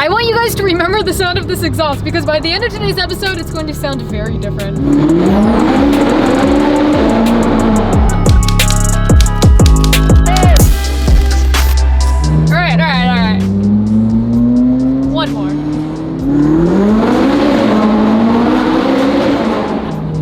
I want you guys to remember the sound of this exhaust because by the end of today's episode, it's going to sound very different. All right. One more.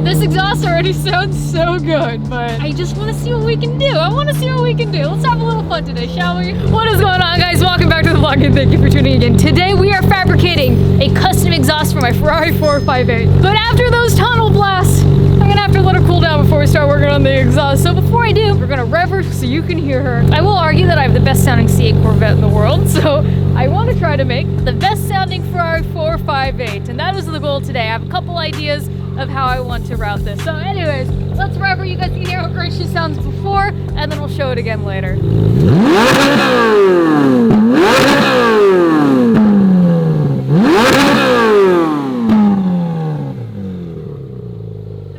This exhaust already sounds so good, but I just want to see what we can do. Let's have a little fun today, shall we? What is going on, guys? Welcome back to the vlog and thank you for tuning in. Today we are fabricating a custom exhaust for my Ferrari 458. But after those tunnel blasts, I'm gonna have to let her cool down before we start working on the exhaust. So before I do, we're gonna rev her so you can hear her. I will argue that I have the best sounding C8 Corvette in the world, so I want to try to make the best sounding Ferrari 458. And that was the goal today. I have a couple ideas of how I want to route this. So anyways, let's rev her. You guys can hear how great she sounds before, and then we'll show it again later.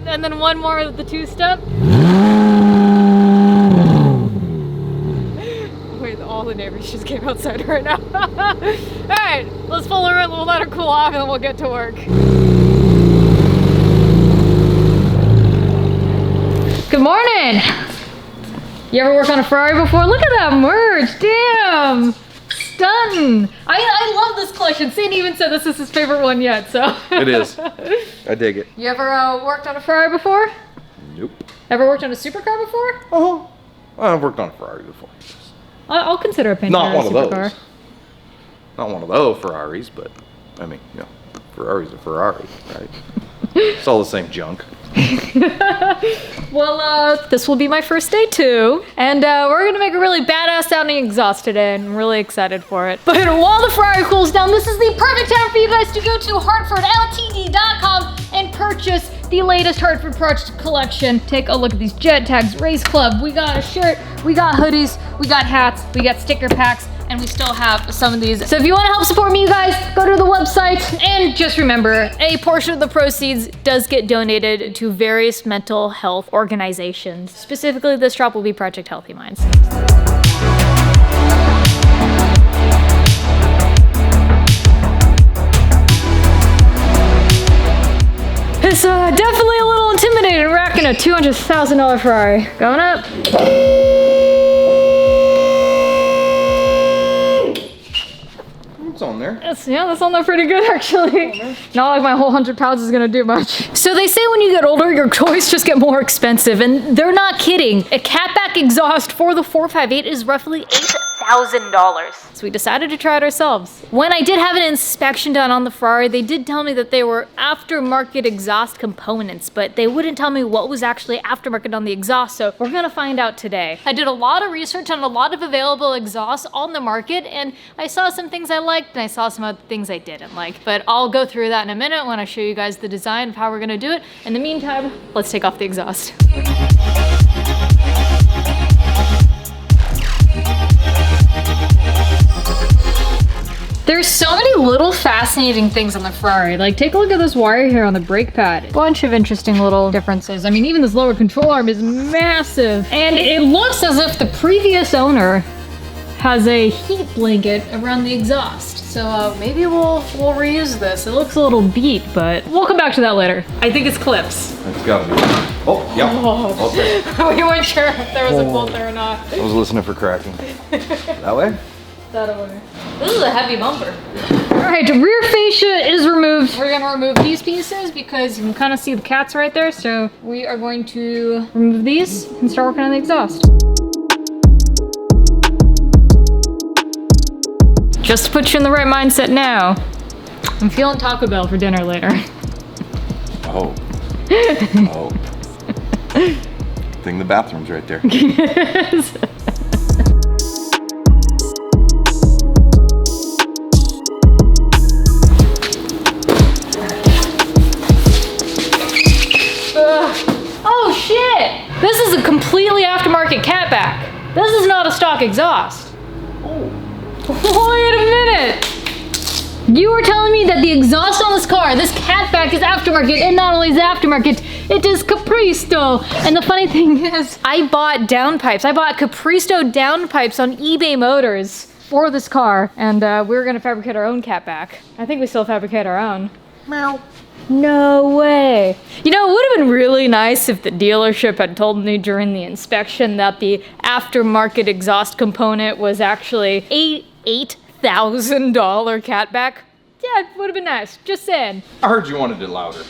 And then one more with the two-step. Wait, all the neighbors just came outside right now. Alright, let's pull her in, we'll let her cool off, and then we'll get to work. Good morning! You ever worked on a Ferrari before? Look at that merch! Damn! Stunning! I love this collection. Sandy even said this is his favorite one yet, so. It is. I dig it. You ever worked on a Ferrari before? Nope. Ever worked on a supercar before? Oh, I've worked on a Ferrari before. I'll consider a painter Not a one supercar. of those. Not one of those Ferraris, but I mean, you know, Ferrari's a Ferrari, right? It's all the same junk. Well, this will be my first day too, and we're gonna make a really badass sounding exhaust today, and I'm really excited for it. But while the Ferrari cools down, this is the perfect time for you guys to go to HartfordLTD.com and purchase the latest Hartford Project collection. Take a look at these jet tags, Race Club. We got a shirt, we got hoodies, we got hats, we got sticker packs, and we still have some of these. So if you want to help support me, you guys, go to the website. And just remember, a portion of the proceeds does get donated to various mental health organizations. Specifically, this drop will be Project Healthy Minds. It's definitely a little intimidating racking a $200,000 Ferrari. Going up. It's on there. That's on there pretty good actually. Not like my whole 100 pounds is gonna do much. So they say when you get older, your toys just get more expensive, and they're not kidding. A catback exhaust for the 458 is roughly $8,000. So we decided to try it ourselves. When I did have an inspection done on the Ferrari, they did tell me that they were aftermarket exhaust components, but they wouldn't tell me what was actually aftermarket on the exhaust, so we're gonna find out today. I did a lot of research on a lot of available exhausts on the market, and I saw some things I liked and I saw some other things I didn't like. But I'll go through that in a minute when I show you guys the design of how we're gonna do it. In the meantime, let's take off the exhaust. There's so many little fascinating things on the Ferrari. Like, take a look at this wire here on the brake pad. Bunch of interesting little differences. I mean, even this lower control arm is massive. And it looks as if the previous owner has a heat blanket around the exhaust. So maybe we'll reuse this. It looks a little beat, but we'll come back to that later. I think it's clips. It's gotta be. Oh, yeah. Oh. Okay. We weren't sure if there was a bolt there or not. I was listening for cracking. That way? That way. This is a heavy bumper. All right, the rear fascia is removed. We're gonna remove these pieces because you can kind of see the cats right there. So we are going to remove these and start working on the exhaust. Just to put you in the right mindset now, I'm feeling Taco Bell for dinner later. Oh. Oh. Good thing the bathroom's right there. Yes. Oh shit! This is a completely aftermarket catback. This is not a stock exhaust. Oh. Wait a minute! You were telling me that the exhaust on this car, this catback, is aftermarket, and not only is it aftermarket, it is Capristo. And the funny thing is, I bought downpipes. I bought Capristo downpipes on eBay Motors for this car, and we were gonna fabricate our own catback. I think we still fabricate our own. Meow. No way. You know, it would have been really nice if the dealership had told me during the inspection that the aftermarket exhaust component was actually $8,000 catback. Yeah, it would have been nice. Just saying. I heard you wanted it louder.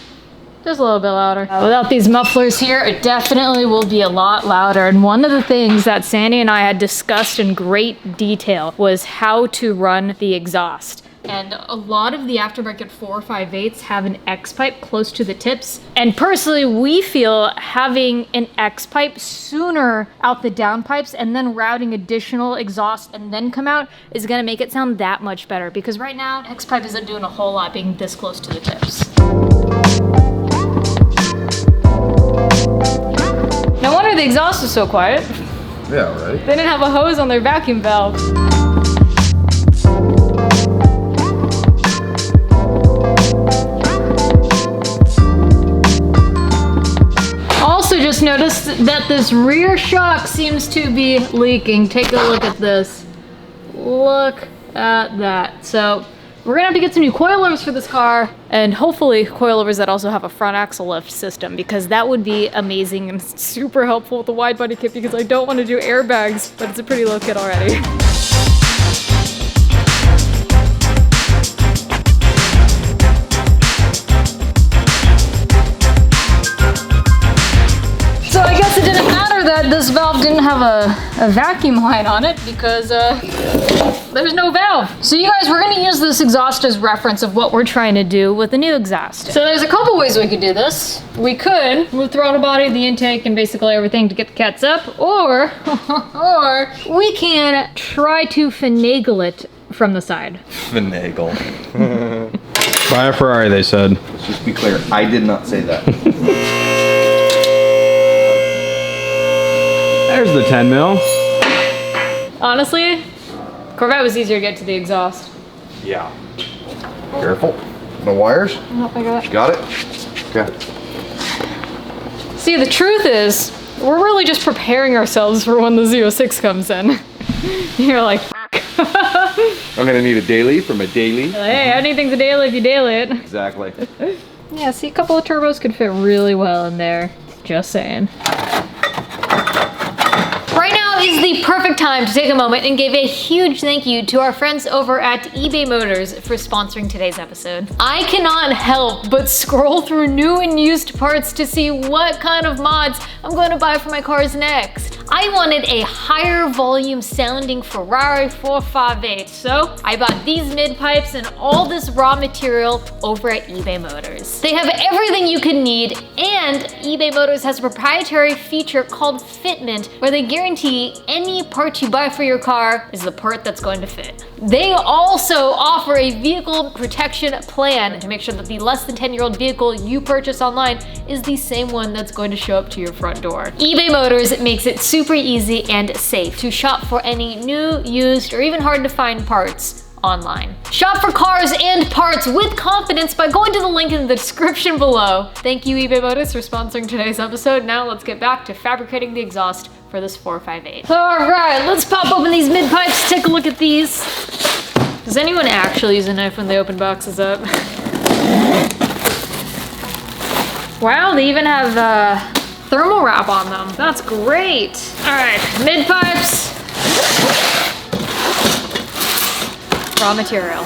Just a little bit louder. Without these mufflers here, it definitely will be a lot louder. And one of the things that Sandy and I had discussed in great detail was how to run the exhaust. And a lot of the aftermarket 458s have an X pipe close to the tips. And personally, we feel having an X pipe sooner out the downpipes and then routing additional exhaust and then come out is gonna make it sound that much better. Because right now, X pipe isn't doing a whole lot being this close to the tips. No wonder the exhaust was so quiet. Yeah, right. They didn't have a hose on their vacuum valve. Also just noticed that this rear shock seems to be leaking. Take a look at this. Look at that. So we're gonna have to get some new coilovers for this car, and hopefully coilovers that also have a front axle lift system, because that would be amazing and super helpful with the wide body kit, because I don't want to do airbags, but it's a pretty low kit already. So I guess it didn't matter that this valve didn't have a vacuum line on it, because there's no valve. So you guys, we're gonna use this exhaust as reference of what we're trying to do with the new exhaust. So there's a couple ways we could do this. We could with throttle body, the intake, and basically everything to get the cats up, or we can try to finagle it from the side. Finagle. Buy a Ferrari, they said. Let's just be clear, I did not say that. There's the 10 mil. Honestly, Corvette was easier to get to the exhaust. Yeah. Careful. No wires? Oh my gosh. Got it? Okay. See, the truth is, we're really just preparing ourselves for when the Z06 comes in. You're like, I'm gonna need a daily for my daily. hey, anything's a daily if you daily it. Exactly. Yeah, see, a couple of turbos could fit really well in there. Just saying. Right now is the perfect time to take a moment and give a huge thank you to our friends over at eBay Motors for sponsoring today's episode. I cannot help but scroll through new and used parts to see what kind of mods I'm going to buy for my cars next. I wanted a higher volume sounding Ferrari 458, so I bought these mid pipes and all this raw material over at eBay Motors. They have everything you could need, and eBay Motors has a proprietary feature called Fitment, where they guarantee any part you buy for your car is the part that's going to fit. They also offer a vehicle protection plan to make sure that the less than 10-year-old vehicle you purchase online is the same one that's going to show up to your front door. eBay Motors makes it super easy and safe to shop for any new, used, or even hard to find parts online. Shop for cars and parts with confidence by going to the link in the description below. Thank you, eBay Motors, for sponsoring today's episode. Now let's get back to fabricating the exhaust for this 458. All right, let's pop open these mid pipes, take a look at these. Does anyone actually use a knife when they open boxes up? Wow, they even have thermal wrap on them. That's great. All right, mid pipes. Raw material.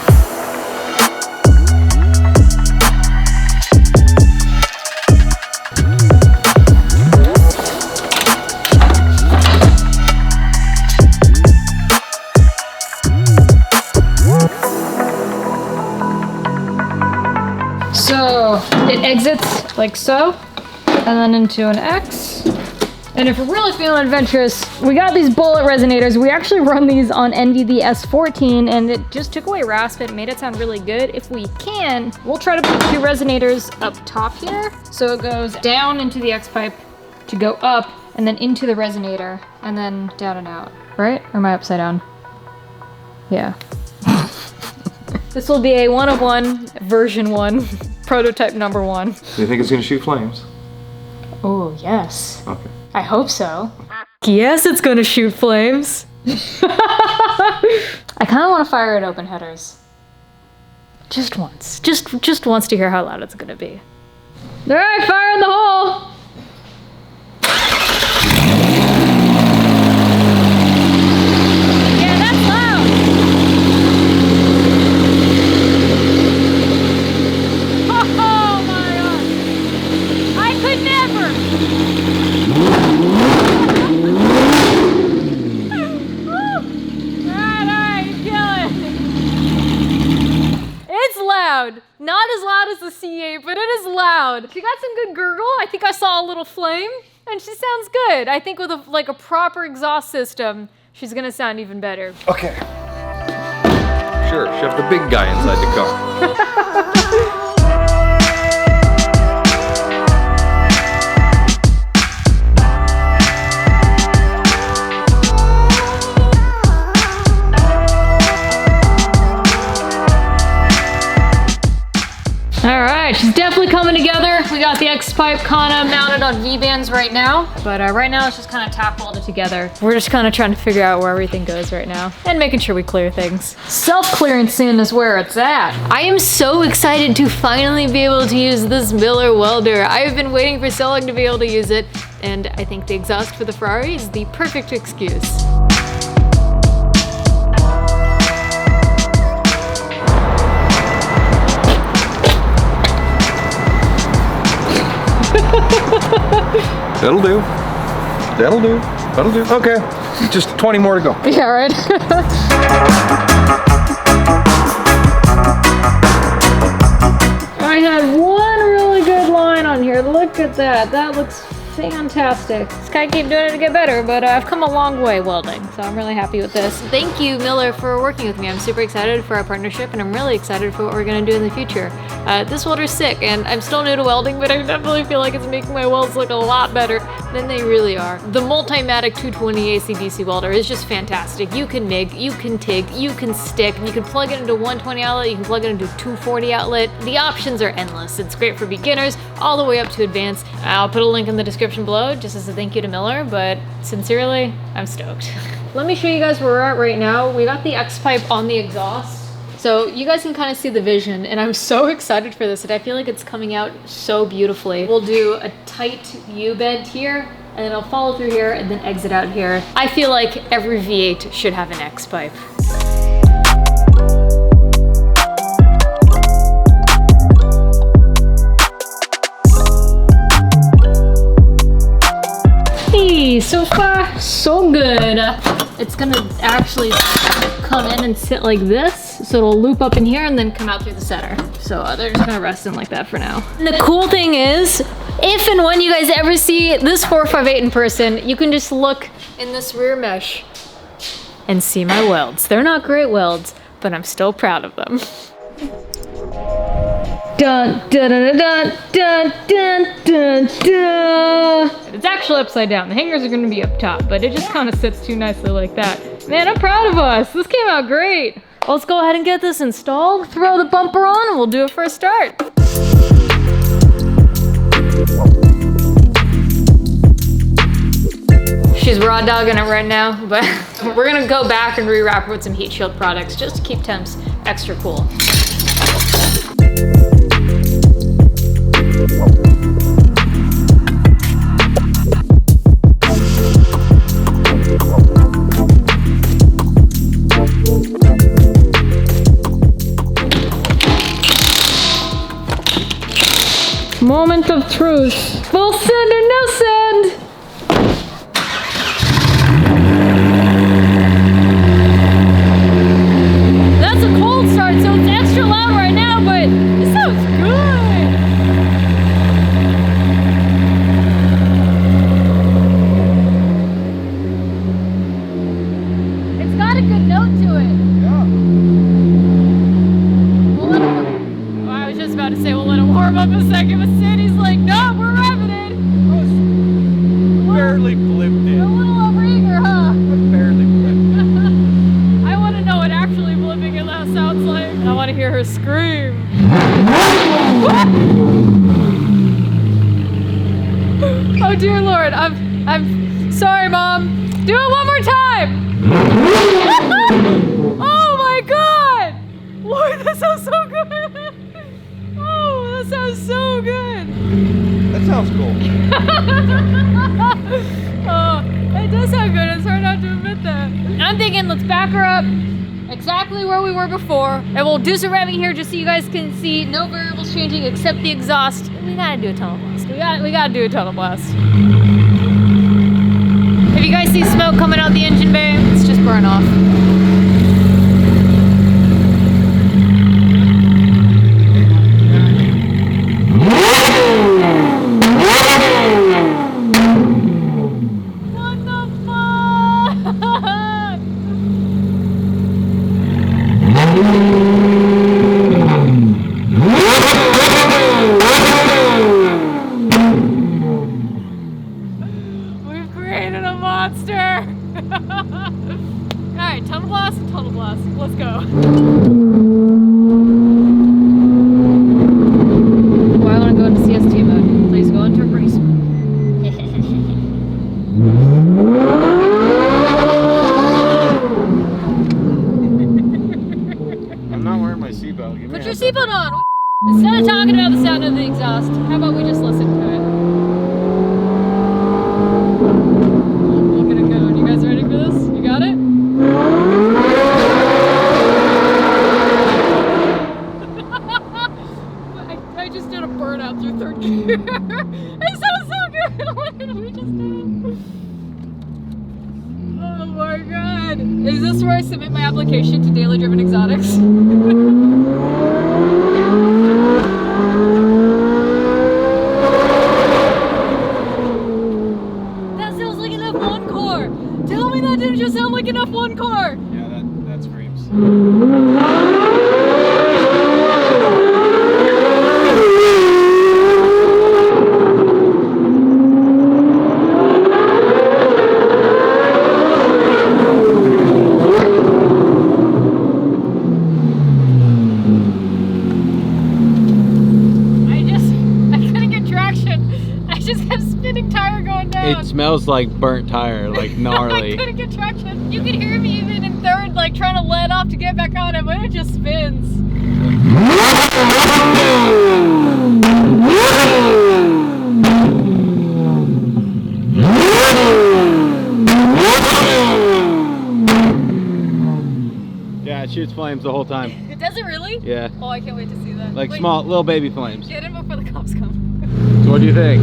So it exits like so, and then into an X. And if we're really feeling adventurous, we got these bullet resonators. We actually run these on NVD S14, and it just took away rasp and made it sound really good. If we can, we'll try to put 2 resonators up top here. So it goes down into the X pipe to go up, and then into the resonator, and then down and out, right? Or am I upside down? Yeah. This will be a 1 of 1, version 1, prototype number 1. Do you think it's gonna shoot flames? Oh, yes. Okay. I hope so. Yes, it's gonna shoot flames. I I kind of want to fire it open headers. Just once. Just once to hear how loud it's gonna be. All right, fire in the hole. Yeah, that's loud. Oh my God. I could never. Alright, you kill it. It's loud. Not as loud as the C8, but it is loud. She got some good gurgle. I think I saw a little flame, and she sounds good. I think with a proper exhaust system, she's gonna sound even better. Okay. Sure, shove the big guy inside the car. All right, she's definitely coming together. We got the X-pipe kind of mounted on V-bands right now, but right now it's just kind of tack welded together. We're just kind of trying to figure out where everything goes right now and making sure we clear things. Self-clearancing is where it's at. I am so excited to finally be able to use this Miller welder. I have been waiting for so long to be able to use it, and I think the exhaust for the Ferrari is the perfect excuse. That'll do. That'll do. That'll do. Okay. Just 20 more to go. Yeah, right? I had one really good line on here. Look at that. That looks fantastic. Just gotta keep doing it to get better, but I've come a long way welding, so I'm really happy with this. Thank you, Miller, for working with me. I'm super excited for our partnership, and I'm really excited for what we're gonna do in the future. This welder's sick, and I'm still new to welding, but I definitely feel like it's making my welds look a lot better than they really are. The Multimatic 220 AC/DC welder is just fantastic. You can MIG, you can TIG, you can stick, you can plug it into 120 outlet, you can plug it into 240 outlet. The options are endless. It's great for beginners all the way up to advanced. I'll put a link in the description below just as a thank you to Miller, but sincerely, I'm stoked. Let me show you guys where we're at right now. We got the X-pipe on the exhaust, so you guys can kind of see the vision, and I'm so excited for this, and I feel like it's coming out so beautifully. We'll do a tight U-bend here, and then I'll follow through here and then exit out here. I feel like every V8 should have an X-pipe. Hey, so far, so good. It's gonna actually come in and sit like this, so it'll loop up in here and then come out through the center. So they're just gonna rest in like that for now. And the cool thing is, if and when you guys ever see this 458 in person, you can just look in this rear mesh and see my welds. They're not great welds, but I'm still proud of them. Dun, dun, dun, dun, dun, dun, dun, dun. It's actually upside down. The hangers are gonna be up top, but it just kind of sits too nicely like that. Man, I'm proud of us. This came out great. Well, let's go ahead and get this installed, throw the bumper on, and we'll do it for a start. She's raw dogging it right now, but we're gonna go back and rewrap her with some heat shield products just to keep temps extra cool. Moment of truth. Full send or no send? That's a cold start, so it's extra loud right now, but it sounds good. It's got a good note to it. Yeah. We'll let him, oh, I was just about to say we'll let him warm up a second, but Sandy's like, no, we're revving it. Barely blipped You're a it. little overeager, huh? Barely blipped it. I want to know what actually blipping it sounds like. I want to hear her scream. Oh dear Lord, I'm sorry, Mom. Do it one more time. Oh That sounds so good. Oh, that sounds so good. That sounds cool. Oh, it does sound good. It's hard not to admit that. I'm thinking let's back her up exactly where we were before, and we'll do some revving here just so you guys can see no variables changing except the exhaust. We gotta do a tunnel blast. We gotta do a tunnel blast. If you guys see smoke coming out the engine bay, it's just burn off. What the fuck? We've created a monster. Alright, tunnel blast, tunnel blast. Let's go. Oh, I want to go into CST mode. Please go into race mode. I'm not wearing my seatbelt. Put your seatbelt on. Instead of talking about the sound of the exhaust, how about we just listen to it? Look at it go. You guys ready for this? You got it? I just did a burnout through third gear. It sounds so good. What did we just do? Oh my god. Is this where I submit my application to Daily Driven Exotics? That sounds like an F1 car. Tell me that didn't just sound like an F1 car. Yeah, that screams. I couldn't get traction. I just kept spinning tire going down. It smells like burnt tire, like gnarly. I couldn't get traction. You can hear me even in third, like trying to let off to get back on it, but it just spins. Yeah, it shoots flames the whole time. It does it really? Yeah. Oh, I can't wait to see that. Like Wait, small, little baby flames. Get in before the cops come. So what do you think?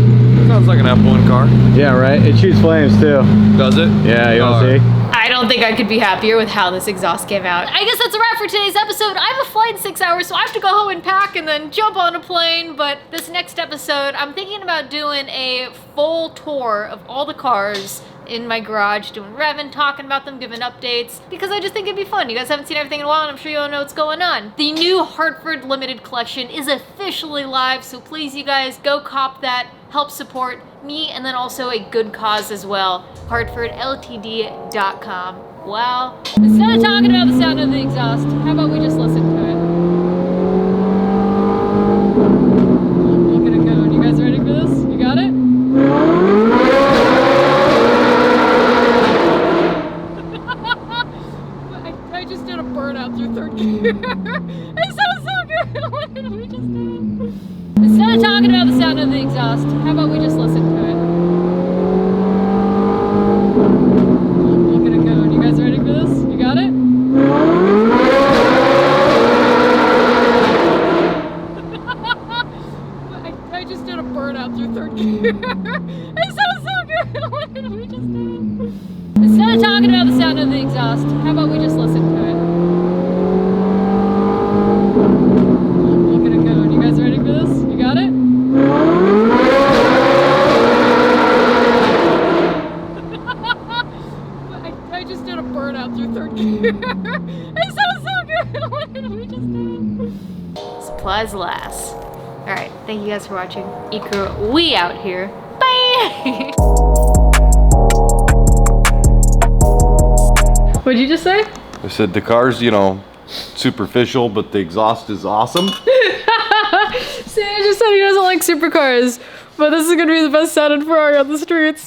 Sounds like an F1 car. Yeah, right? It shoots flames too. Does it? Yeah, you want to see? I don't think I could be happier with how this exhaust came out. I guess that's a wrap for today's episode. I have a flight in 6 hours, so I have to go home and pack and then jump on a plane. But this next episode, I'm thinking about doing a full tour of all the cars in my garage, doing revving, talking about them, giving updates, because I just think it'd be fun. You guys haven't seen everything in a while, and I'm sure you all know what's going on. The new Hartford limited collection is officially live, so please, you guys, go cop that. Help support me, and then also a good cause as well. HartfordLTD.com. Wow. Instead of talking about the sound of the exhaust, how about we just listen to it? Look at it go. You guys ready for this? You got it? I just did a burnout through third gear. It sounds so good. What did we just do? Instead of talking about the sound of the exhaust, how about we just listen to it? Look at it go. You guys ready for this? You got it? I just did a burnout through third gear. It sounds so good. What did we just do? Instead of talking about the sound of the exhaust, how about we just listen to it? Look at it go. You guys ready for this? You got it? I just did a burnout through third gear. It sounds so good. What did we just do? Supplies last. Alright, thank you guys for watching. Ecrew, we out here. Bye! What'd you just say? I said the car's, you know, superficial, but the exhaust is awesome. Sam just said he doesn't like supercars, but this is gonna be the best sounding Ferrari on the streets.